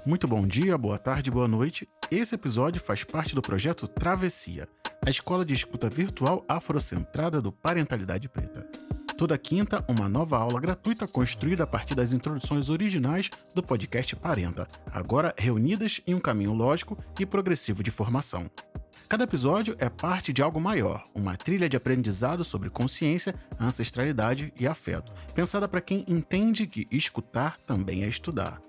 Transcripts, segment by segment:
Muito bom dia, boa tarde, boa noite. Esse episódio faz parte do projeto Travessia, a escola de escuta virtual afrocentrada do Parentalidade Preta. Toda quinta, uma nova aula gratuita construída a partir das introduções originais do podcast Parenta, agora reunidas em um caminho lógico e progressivo de formação. Cada episódio é parte de algo maior, uma trilha de aprendizado sobre consciência, ancestralidade e afeto, pensada para quem entende que escutar também é estudar.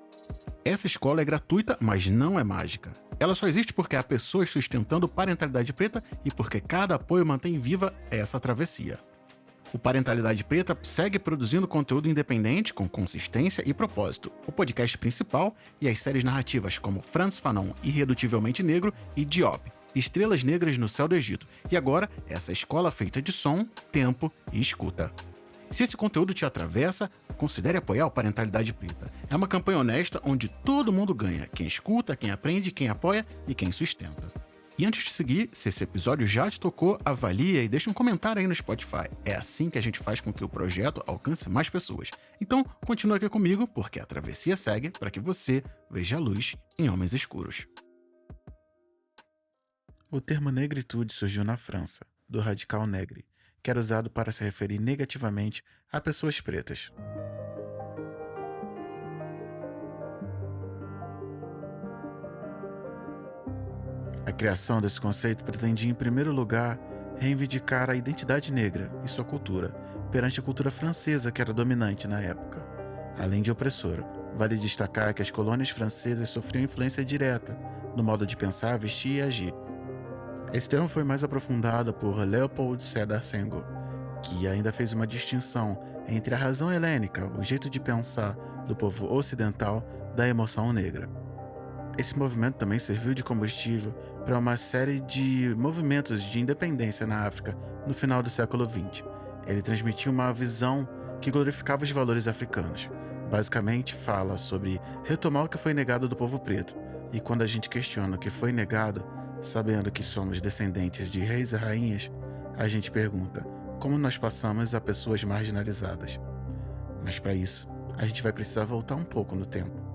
Essa escola é gratuita, mas não é mágica. Ela só existe porque há pessoas sustentando Parentalidade Preta e porque cada apoio mantém viva essa travessia. O Parentalidade Preta segue produzindo conteúdo independente, com consistência e propósito. O podcast principal e as séries narrativas como Frantz Fanon, Irredutivelmente Negro e Diop, Estrelas Negras no Céu do Egito. E agora, essa escola feita de som, tempo e escuta. Se esse conteúdo te atravessa, considere apoiar o Parentalidade Preta. É uma campanha honesta onde todo mundo ganha. Quem escuta, quem aprende, quem apoia e quem sustenta. E antes de seguir, se esse episódio já te tocou, avalia e deixa um comentário aí no Spotify. É assim que a gente faz com que o projeto alcance mais pessoas. Então, continua aqui comigo, porque a travessia segue para que você veja a luz em homens escuros. O termo negritude surgiu na França, do radical negre, que era usado para se referir negativamente a pessoas pretas. A criação desse conceito pretendia, em primeiro lugar, reivindicar a identidade negra e sua cultura perante a cultura francesa que era dominante na época, além de opressora. Vale destacar que as colônias francesas sofriam influência direta no modo de pensar, vestir e agir. Esse termo foi mais aprofundado por Léopold Sédar Senghor, que ainda fez uma distinção entre a razão helênica, o jeito de pensar do povo ocidental, da emoção negra. Esse movimento também serviu de combustível para uma série de movimentos de independência na África no final do século XX. Ele transmitia uma visão que glorificava os valores africanos. Basicamente, fala sobre retomar o que foi negado do povo preto. E quando a gente questiona o que foi negado, sabendo que somos descendentes de reis e rainhas, a gente pergunta como nós passamos a pessoas marginalizadas. Mas para isso, a gente vai precisar voltar um pouco no tempo.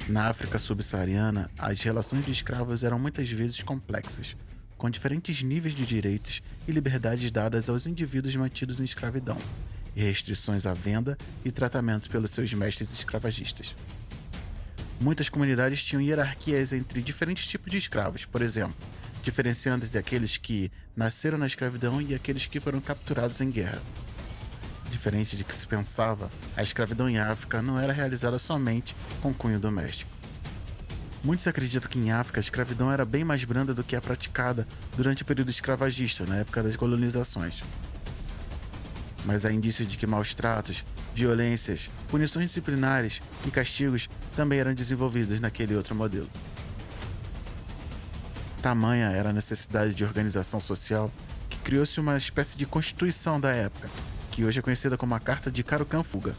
Na África subsaariana, as relações de escravos eram muitas vezes complexas, com diferentes níveis de direitos e liberdades dadas aos indivíduos mantidos em escravidão, e restrições à venda e tratamento pelos seus mestres escravagistas. Muitas comunidades tinham hierarquias entre diferentes tipos de escravos, por exemplo, diferenciando entre aqueles que nasceram na escravidão e aqueles que foram capturados em guerra. Diferente de que se pensava, a escravidão em África não era realizada somente com cunho doméstico. Muitos acreditam que em África a escravidão era bem mais branda do que a praticada durante o período escravagista, na época das colonizações. Mas há indícios de que maus tratos, violências, punições disciplinares e castigos também eram desenvolvidos naquele outro modelo. Tamanha era a necessidade de organização social que criou-se uma espécie de constituição da época, que hoje é conhecida como a Carta de Karukan-Fuga.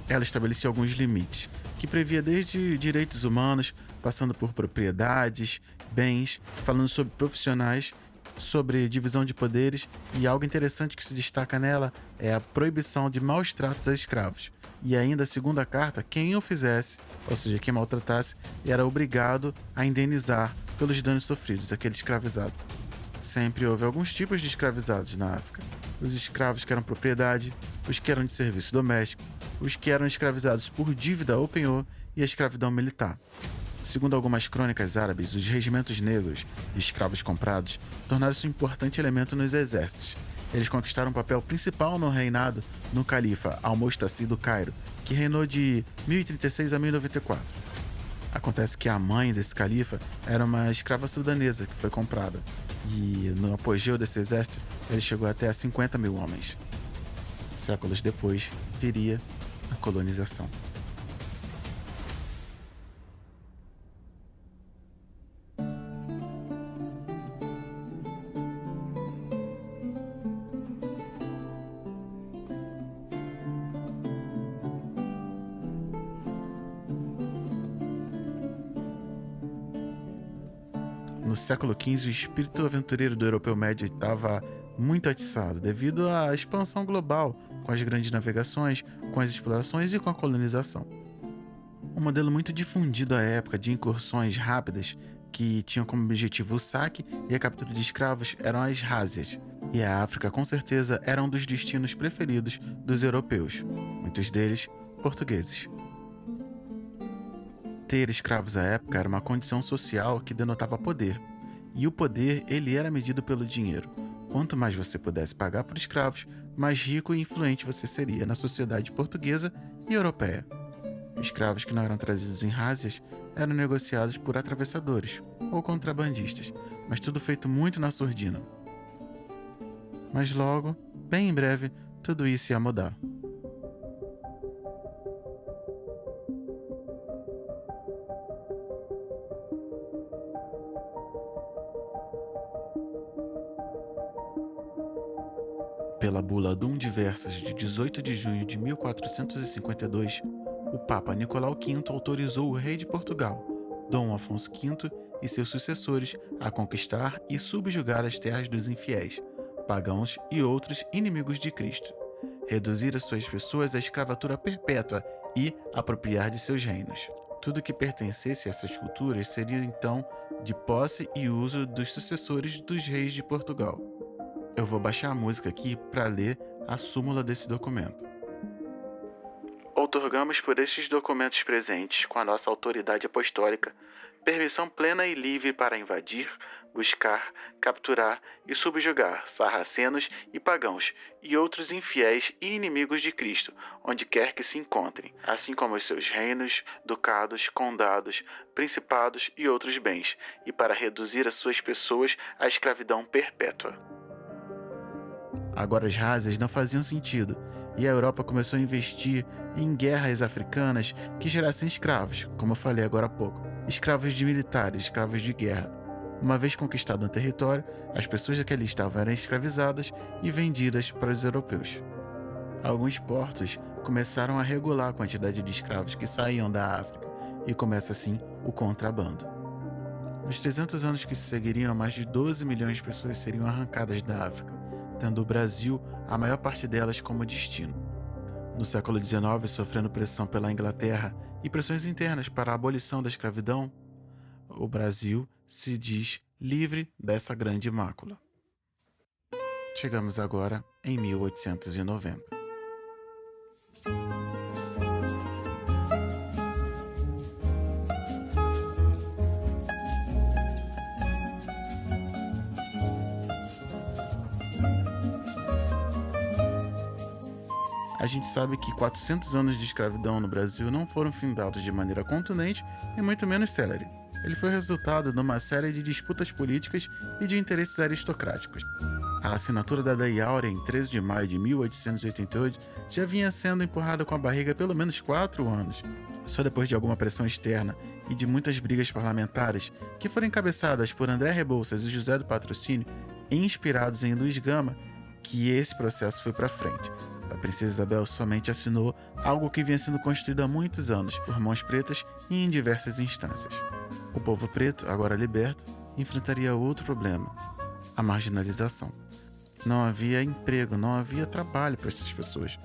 Ela estabelecia alguns limites, que previa desde direitos humanos, passando por propriedades, bens, falando sobre profissionais, sobre divisão de poderes, e algo interessante que se destaca nela é a proibição de maus tratos a escravos. E ainda, segundo a carta, quem o fizesse, ou seja, quem maltratasse, era obrigado a indenizar pelos danos sofridos, aquele escravizado. Sempre houve alguns tipos de escravizados na África. Os escravos que eram propriedade, os que eram de serviço doméstico, os que eram escravizados por dívida ou penhor e a escravidão militar. Segundo algumas crônicas árabes, os regimentos negros e escravos comprados tornaram-se um importante elemento nos exércitos. Eles conquistaram um papel principal no reinado no califa Al-Mustasi do Cairo, que reinou de 1036 a 1094. Acontece que a mãe desse califa era uma escrava sudanesa que foi comprada. E no apogeu desse exército, ele chegou até a 50 mil homens. Séculos depois, viria a colonização. No século XV, o espírito aventureiro do europeu médio estava muito atiçado devido à expansão global, com as grandes navegações, com as explorações e com a colonização. Um modelo muito difundido à época de incursões rápidas que tinham como objetivo o saque e a captura de escravos eram as rázias, e a África com certeza era um dos destinos preferidos dos europeus, muitos deles portugueses. Ter escravos à época era uma condição social que denotava poder, e o poder ele era medido pelo dinheiro. Quanto mais você pudesse pagar por escravos, mais rico e influente você seria na sociedade portuguesa e europeia. Escravos que não eram trazidos em rázias eram negociados por atravessadores ou contrabandistas, mas tudo feito muito na surdina. Mas logo, bem em breve, tudo isso ia mudar. Pela bula Dum Diversas de 18 de junho de 1452, o Papa Nicolau V autorizou o rei de Portugal, Dom Afonso V, e seus sucessores a conquistar e subjugar as terras dos infiéis, pagãos e outros inimigos de Cristo, reduzir as suas pessoas à escravatura perpétua e apropriar de seus reinos. Tudo que pertencesse a essas culturas seria então de posse e uso dos sucessores dos reis de Portugal. Eu vou baixar a música aqui para ler a súmula desse documento. Outorgamos por estes documentos presentes, com a nossa autoridade apostólica, permissão plena e livre para invadir, buscar, capturar e subjugar sarracenos e pagãos e outros infiéis e inimigos de Cristo, onde quer que se encontrem, assim como os seus reinos, ducados, condados, principados e outros bens, e para reduzir as suas pessoas à escravidão perpétua. Agora as rázias não faziam sentido, e a Europa começou a investir em guerras africanas que gerassem escravos, como eu falei agora há pouco. Escravos de militares, escravos de guerra. Uma vez conquistado um território, as pessoas que ali estavam eram escravizadas e vendidas para os europeus. Alguns portos começaram a regular a quantidade de escravos que saíam da África, e começa assim o contrabando. Nos 300 anos que se seguiriam, mais de 12 milhões de pessoas seriam arrancadas da África, tendo o Brasil a maior parte delas como destino. No século XIX, sofrendo pressão pela Inglaterra e pressões internas para a abolição da escravidão, o Brasil se diz livre dessa grande mácula. Chegamos agora em 1890. A gente sabe que 400 anos de escravidão no Brasil não foram findados de maneira contundente e muito menos célere. Ele foi resultado de uma série de disputas políticas e de interesses aristocráticos. A assinatura da Lei Áurea em 13 de maio de 1888 já vinha sendo empurrada com a barriga há pelo menos 4 anos. Só depois de alguma pressão externa e de muitas brigas parlamentares, que foram encabeçadas por André Rebouças e José do Patrocínio, e inspirados em Luiz Gama, que esse processo foi para frente. A princesa Isabel somente assinou algo que vinha sendo construído há muitos anos por mãos pretas e em diversas instâncias. O povo preto, agora liberto, enfrentaria outro problema: a marginalização. Não havia emprego, não havia trabalho para essas pessoas.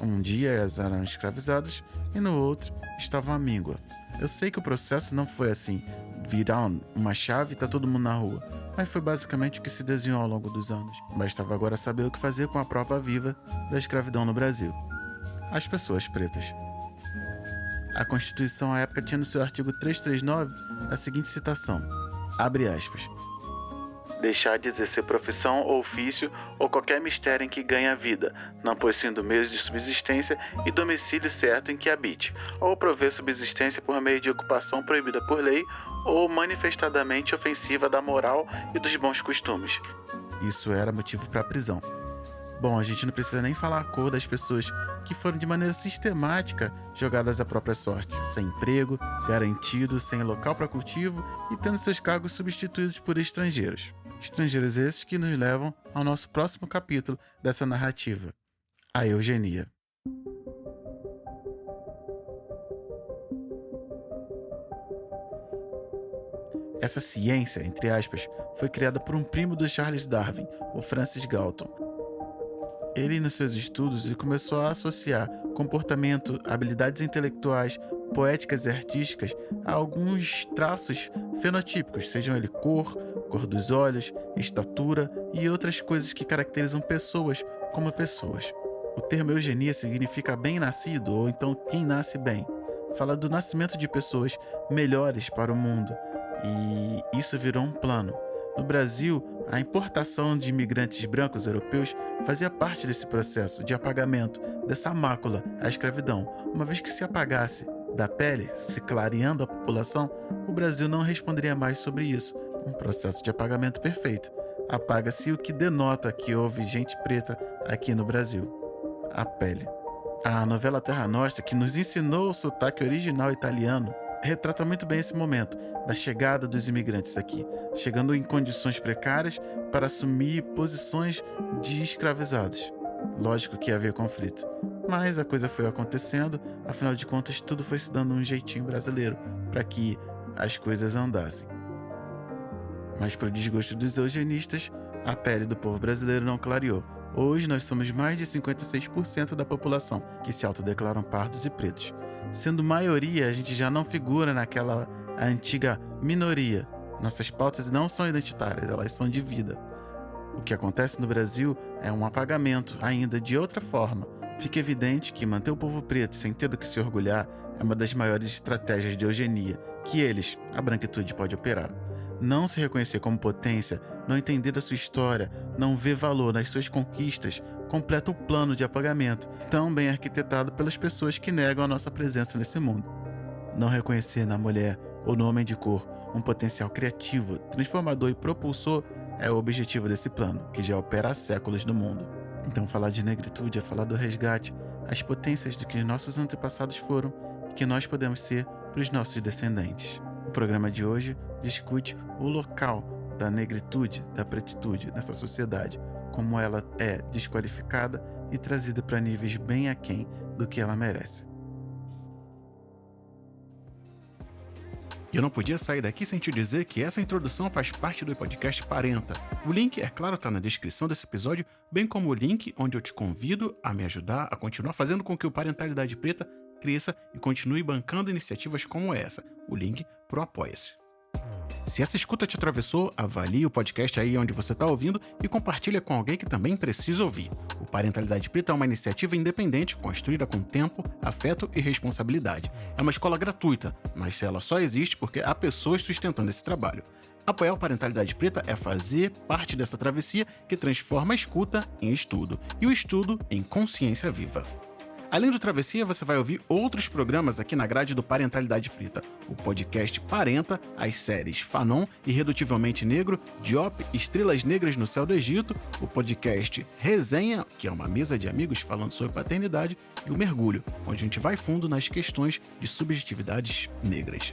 Um dia elas eram escravizadas e no outro estavam à míngua. Eu sei que o processo não foi assim, virar uma chave e tá todo mundo na rua, mas foi basicamente o que se desenhou ao longo dos anos. Bastava agora saber o que fazer com a prova viva da escravidão no Brasil: as pessoas pretas. A Constituição à época tinha no seu artigo 339 a seguinte citação, abre aspas: deixar de exercer profissão ou ofício ou qualquer mistério em que ganhe a vida, não possuindo meios de subsistência e domicílio certo em que habite, ou prover subsistência por meio de ocupação proibida por lei ou manifestadamente ofensiva da moral e dos bons costumes. Isso era motivo para a prisão. Bom, a gente não precisa nem falar a cor das pessoas que foram de maneira sistemática jogadas à própria sorte, sem emprego, garantido, sem local para cultivo e tendo seus cargos substituídos por estrangeiros. Estrangeiros esses que nos levam ao nosso próximo capítulo dessa narrativa: a eugenia. Essa ciência, entre aspas, foi criada por um primo do Charles Darwin, o Francis Galton. Ele, nos seus estudos, começou a associar comportamento, habilidades intelectuais, poéticas e artísticas a alguns traços fenotípicos, sejam ele cor dos olhos, estatura e outras coisas que caracterizam pessoas como pessoas. O termo eugenia significa bem-nascido ou então quem nasce bem. Fala do nascimento de pessoas melhores para o mundo e isso virou um plano. No Brasil, a importação de imigrantes brancos europeus fazia parte desse processo de apagamento dessa mácula, a escravidão. Uma vez que se apagasse da pele, se clareando a população, o Brasil não responderia mais sobre isso. Um processo de apagamento perfeito. Apaga-se o que denota que houve gente preta aqui no Brasil. A pele. A novela Terra Nostra, que nos ensinou o sotaque original italiano, retrata muito bem esse momento da chegada dos imigrantes aqui, chegando em condições precárias para assumir posições de escravizados. Lógico que havia conflito, mas a coisa foi acontecendo, afinal de contas tudo foi se dando um jeitinho brasileiro para que as coisas andassem. Mas para o desgosto dos eugenistas, a pele do povo brasileiro não clareou. Hoje nós somos mais de 56% da população que se autodeclaram pardos e pretos. Sendo maioria, a gente já não figura naquela antiga minoria. Nossas pautas não são identitárias, elas são de vida. O que acontece no Brasil é um apagamento ainda de outra forma. Fica evidente que manter o povo preto sem ter do que se orgulhar é uma das maiores estratégias de eugenia que eles, a branquitude, pode operar. Não se reconhecer como potência, não entender da sua história, não ver valor nas suas conquistas, completa o plano de apagamento, tão bem arquitetado pelas pessoas que negam a nossa presença nesse mundo. Não reconhecer na mulher ou no homem de cor um potencial criativo, transformador e propulsor é o objetivo desse plano, que já opera há séculos no mundo. Então falar de negritude é falar do resgate, as potências do que nossos antepassados foram e que nós podemos ser para os nossos descendentes. O programa de hoje discute o local da negritude, da pretitude nessa sociedade, como ela é desqualificada e trazida para níveis bem aquém do que ela merece. E eu não podia sair daqui sem te dizer que essa introdução faz parte do podcast Parenta. O link, é claro, está na descrição desse episódio, bem como o link onde eu te convido a me ajudar a continuar fazendo com que o Parentalidade Preta cresça e continue bancando iniciativas como essa. O link pro Apoia-se. Se essa escuta te atravessou, avalie o podcast aí onde você está ouvindo e compartilha com alguém que também precisa ouvir. O Parentalidade Preta é uma iniciativa independente, construída com tempo, afeto e responsabilidade. É uma escola gratuita, mas ela só existe porque há pessoas sustentando esse trabalho. Apoiar o Parentalidade Preta é fazer parte dessa travessia que transforma a escuta em estudo e o estudo em consciência viva. Além do Travessia, você vai ouvir outros programas aqui na grade do Parentalidade Preta. O podcast Parenta, as séries Fanon, Irredutivelmente Negro, Diop, Estrelas Negras no Céu do Egito, o podcast Resenha, que é uma mesa de amigos falando sobre paternidade, e o Mergulho, onde a gente vai fundo nas questões de subjetividades negras.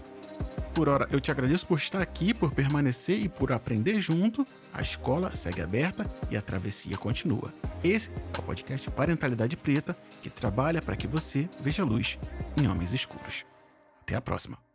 Por hora, eu te agradeço por estar aqui, por permanecer e por aprender junto. A escola segue aberta e a travessia continua. Esse é o podcast Parentalidade Preta, que trabalha para que você veja luz em homens escuros. Até a próxima.